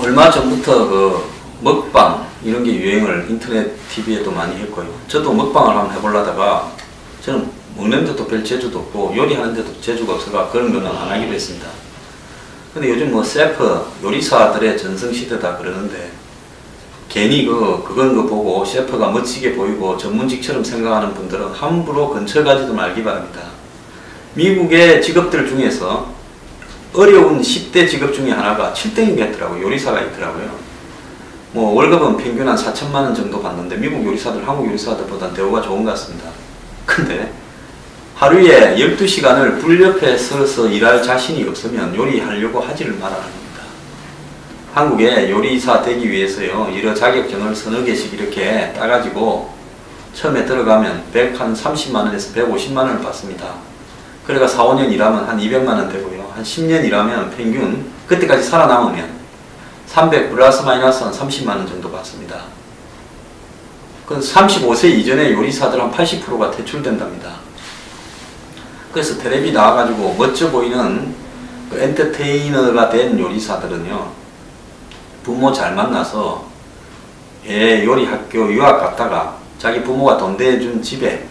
얼마 전부터 그 먹방 이런 게 유행을 인터넷 TV에도 많이 했고요. 저도 먹방을 한번 해보려다가 저는 먹는 데도 별 재주도 없고 요리하는 데도 재주가 없어서 그런 거는 안 하기로 했습니다. 근데 요즘 뭐 셰프 요리사들의 전성시대다 그러는데 괜히 그건 거 보고 셰프가 멋지게 보이고 전문직처럼 생각하는 분들은 함부로 근처 가지도 말기 바랍니다. 미국의 직업들 중에서 어려운 10대 직업 중에 하나가 7등인 게 있더라고요. 요리사가 있더라고요. 뭐 월급은 평균 한 4천만 원 정도 받는데 미국 요리사들 한국 요리사들보다 대우가 좋은 것 같습니다. 근데 하루에 12시간을 불 옆에 서서 일할 자신이 없으면 요리하려고 하지를 말아야 합니다. 한국에 요리사 되기 위해서요, 여러 자격증을 서너 개씩 이렇게 따가지고 처음에 들어가면 130만원에서 150만원을 받습니다. 그래가 4, 5년 일하면 한 200만원 되고요. 한 10년 일하면 평균 그때까지 살아남으면 300 플러스 마이너스 한 30만원 정도 받습니다. 그 35세 이전에 요리사들 한 80%가 퇴출된답니다. 그래서 텔레비 나와가지고 멋져 보이는 그 엔터테이너가 된 요리사들은요, 부모 잘 만나서 애 요리학교 유학 갔다가 자기 부모가 돈 대준 집에서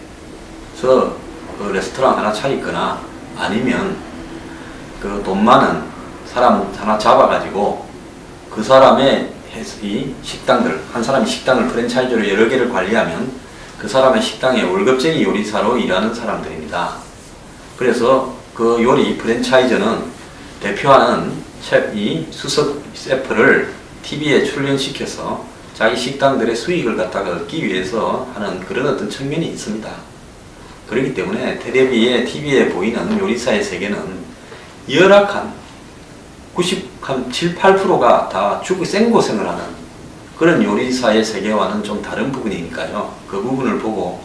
그 레스토랑 하나 차리거나 아니면 그 돈 많은 사람 하나 잡아가지고 그 사람의 이 식당들, 한 사람이 식당을 프랜차이즈로 여러 개를 관리하면 그 사람의 식당에 월급쟁이 요리사로 일하는 사람들입니다. 그래서 그 요리 프랜차이즈는 대표하는 이 수석 셰프를 TV에 출연시켜서 자기 식당들의 수익을 갖다가 얻기 위해서 하는 그런 어떤 측면이 있습니다. 그렇기 때문에 텔레비에, TV에 보이는 요리사의 세계는 열악한 7, 8%가 다 죽고 생고생을 하는 그런 요리사의 세계와는 좀 다른 부분이니까요. 그 부분을 보고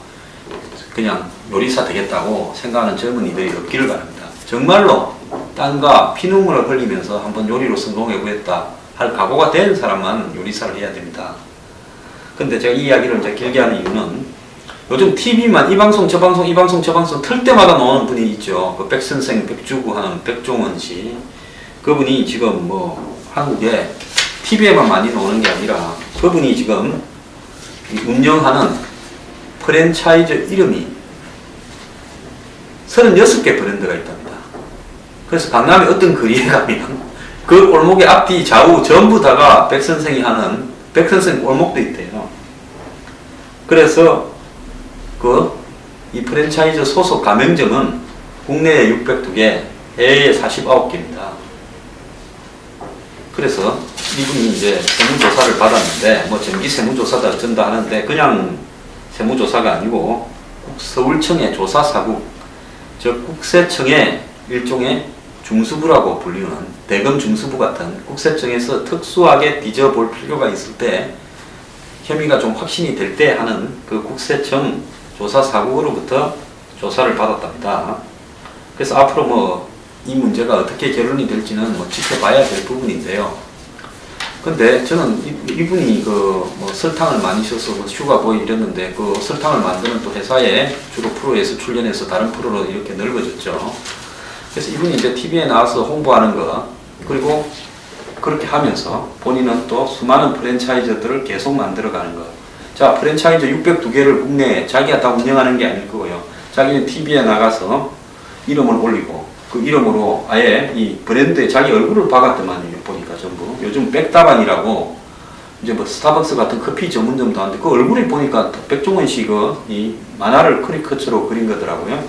그냥 요리사 되겠다고 생각하는 젊은이들이 없기를 바랍니다. 정말로 땀과 피눈물을 흘리면서 한번 요리로 성공해 보겠다 할 각오가 된 사람만 요리사를 해야 됩니다. 근데 제가 이 이야기를 이제 길게 하는 이유는 요즘 TV만 이 방송 저 방송 이 방송 저 방송 틀 때마다 나오는 분이 있죠. 그 백선생 백주구 하는 백종원 씨. 그분이 지금 뭐 한국에 TV에만 많이 나오는 게 아니라 그분이 지금 운영하는 프랜차이즈 이름이 36개 브랜드가 있답니다. 그래서 강남에 어떤 거리에 가면 그 골목의 앞뒤 좌우 전부 다가 백선생이 하는 백선생 골목도 있대요. 그래서 이 프랜차이즈 소속 가맹점은 국내에 602개, 해외에 49개입니다. 그래서 이분이 이제 세무조사를 받았는데, 뭐 정기 세무조사다 어쩐다 하는데, 그냥 세무조사가 아니고, 서울청의 조사사국, 즉 국세청의 일종의 중수부라고 불리는 대검 중수부 같은 국세청에서 특수하게 뒤져볼 필요가 있을 때, 혐의가 좀 확신이 될 때 하는 그 국세청 조사사국으로부터 조사를 받았답니다. 그래서 앞으로 뭐 이 문제가 어떻게 결론이 될지는 뭐 지켜봐야 될 부분인데요. 근데 저는 이분이 뭐 설탕을 많이 써서 뭐 슈가보이 이랬는데 그 설탕을 만드는 또 회사에 주로 프로에서 출연해서 다른 프로로 이렇게 넓어졌죠. 그래서 이분이 이제 TV에 나와서 홍보하는 거, 그리고 그렇게 하면서 본인은 또 수많은 프랜차이즈들을 계속 만들어가는 거. 자, 프랜차이즈 602개를 국내에 자기가 다 운영하는 게 아닐 거고요. 자기는 TV에 나가서 이름을 올리고 그 이름으로 아예 이 브랜드에 자기 얼굴을 박았더만요. 보니까 전부. 요즘 백다반이라고 이제 뭐 스타벅스 같은 커피 전문점도 하는데 그 얼굴이 보니까 백종원 씨 이 만화를 크리커처로 그린 거더라고요.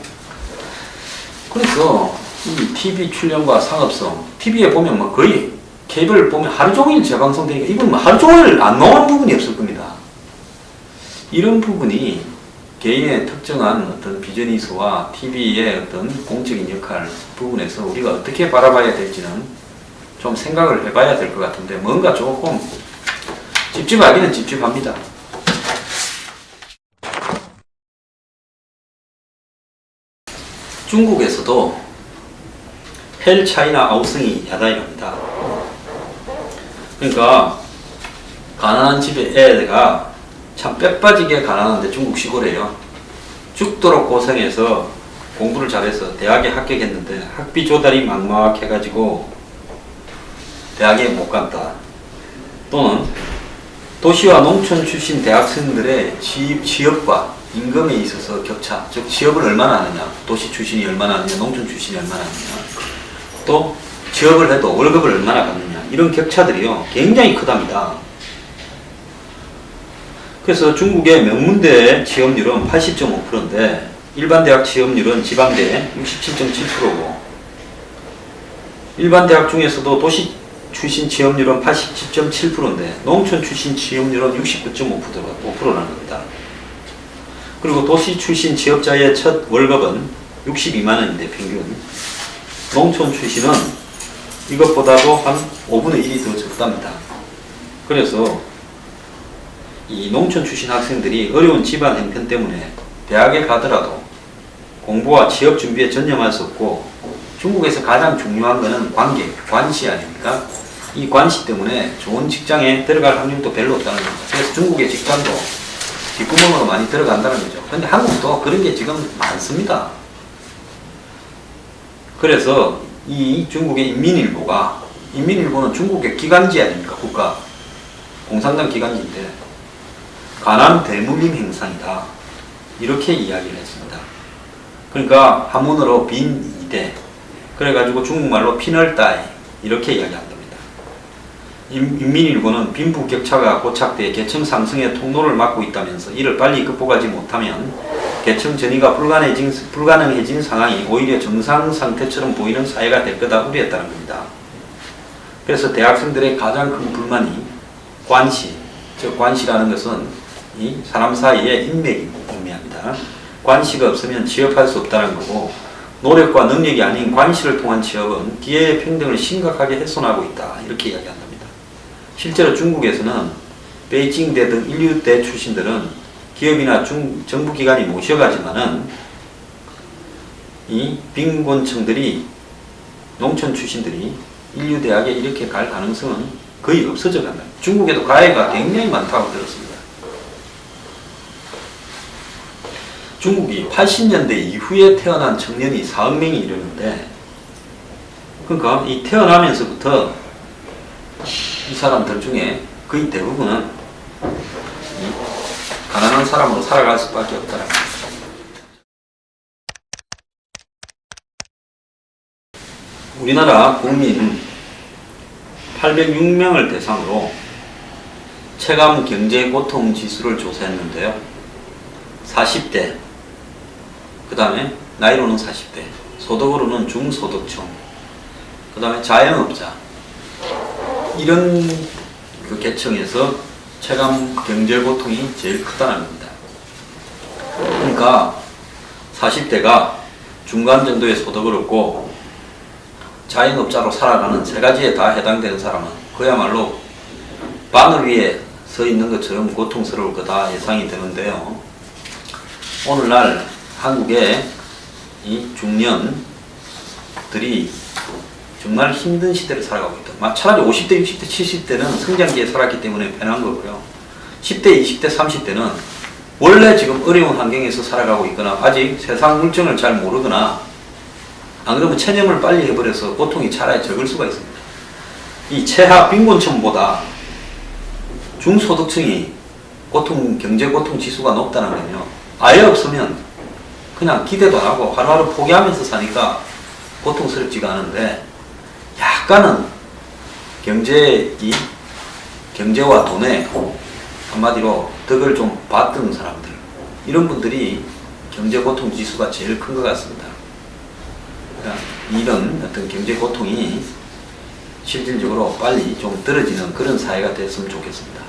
그래서 이 TV 출연과 상업성, TV에 보면 뭐 거의 케이블 보면 하루 종일 재방송되니까 이건 뭐 하루 종일 안 나오는 부분이 없을 겁니다. 이런 부분이 개인의 특정한 어떤 비즈니스와 TV의 어떤 공적인 역할 부분에서 우리가 어떻게 바라봐야 될지는 좀 생각을 해봐야 될 것 같은데 뭔가 조금 찝찝하기는 찝찝합니다. 중국에서도 헬 차이나 아우성이 야단이랍니다. 그러니까 가난한 집의 애가 참 빼빠지게 가난한데 중국 시골에요. 죽도록 고생해서 공부를 잘해서 대학에 합격했는데 학비 조달이 막막해가지고 대학에 못 간다. 또는 도시와 농촌 출신 대학생들의 취업과 임금에 있어서 격차, 즉 취업을 얼마나 하느냐, 도시 출신이 얼마나 하느냐, 농촌 출신이 얼마나 하느냐, 또 취업을 해도 월급을 얼마나 받느냐, 이런 격차들이요 굉장히 크답니다. 그래서 중국의 명문대 취업률은 80.5%인데 일반 대학 취업률은 지방대 67.7%고 일반 대학 중에서도 도시 출신 취업률은 87.7%인데 농촌 출신 취업률은 69.5%라는 겁니다. 그리고 도시 출신 취업자의 첫 월급은 62만 원인데 평균 농촌 출신은 이것보다도 한 5분의 1이 더 적답니다. 그래서 이 농촌 출신 학생들이 어려운 집안 형편 때문에 대학에 가더라도 공부와 취업 준비에 전념할 수 없고 중국에서 가장 중요한 것은 관시 아닙니까? 이 관시 때문에 좋은 직장에 들어갈 확률도 별로 없다는 겁니다. 그래서 중국의 직장도 뒷구멍으로 많이 들어간다는 거죠. 그런데 한국도 그런 게 지금 많습니다. 그래서 이 중국의 인민일보는 중국의 기관지 아닙니까? 국가 공산당 기관지인데 가난 대무민 행상이다 이렇게 이야기를 했습니다. 그러니까 한문으로 빈이대 그래가지고 중국말로 피널다이 이렇게 이야기한답니다. 인민일보는 빈부격차가 고착돼 계층 상승의 통로를 막고 있다면서 이를 빨리 극복하지 못하면 계층 전이가 불가능해진 상황이 오히려 정상 상태처럼 보이는 사회가 될 거다 우려했다는 겁니다. 그래서 대학생들의 가장 큰 불만이 관시, 즉 관시라는 것은 이 사람 사이의 인맥이 의미합니다. 관시가 없으면 취업할 수 없다는 거고 노력과 능력이 아닌 관시를 통한 취업은 기회의 평등을 심각하게 훼손하고 있다 이렇게 이야기한답니다. 실제로 중국에서는 베이징대 등 인류대 출신들은 기업이나 정부기관이 모셔가지만은 이 빈곤층들이 농촌 출신들이 인류대학에 이렇게 갈 가능성은 거의 없어져 간다. 중국에도 가해가 굉장히 많다고 들었습니다. 중국이 80년대 이후에 태어난 청년이 4억 명이 이르는데 그러니까 이 태어나면서부터 이 사람들 중에 거의 대부분은 가난한 사람으로 살아갈 수밖에 없다는 겁니다. 우리나라 국민 806명을 대상으로 체감 경제 고통 지수를 조사했는데요. 40대, 그 다음에 나이로는 40대, 소득으로는 중소득층, 그 다음에 자영업자 이런 그 계층에서 체감 경제 고통이 제일 크다는 겁니다. 그러니까 40대가 중간 정도의 소득을 얻고 자영업자로 살아가는 세 가지에 다 해당되는 사람은 그야말로 바늘 위에 서 있는 것처럼 고통스러울 거다 예상이 되는데요. 오늘날 한국의 이 중년들이 정말 힘든 시대를 살아가고 있다. 차라리 50대, 60대, 70대는 성장기에 살았기 때문에 편한 거고요. 10대, 20대, 30대는 원래 지금 어려운 환경에서 살아가고 있거나 아직 세상 물정을 잘 모르거나 안 그러면 체념을 빨리 해버려서 고통이 차라리 적을 수가 있습니다. 이 최하 빈곤층보다 중소득층이 경제 고통 지수가 높다는 건요. 아예 없으면 그냥 기대도 안 하고 하루하루 포기하면서 사니까 고통스럽지가 않은데 약간은 경제와 돈에 한마디로 덕을 좀 받던 사람들 이런 분들이 경제 고통 지수가 제일 큰 것 같습니다. 그러니까 이런 어떤 경제 고통이 실질적으로 빨리 좀 떨어지는 그런 사회가 됐으면 좋겠습니다.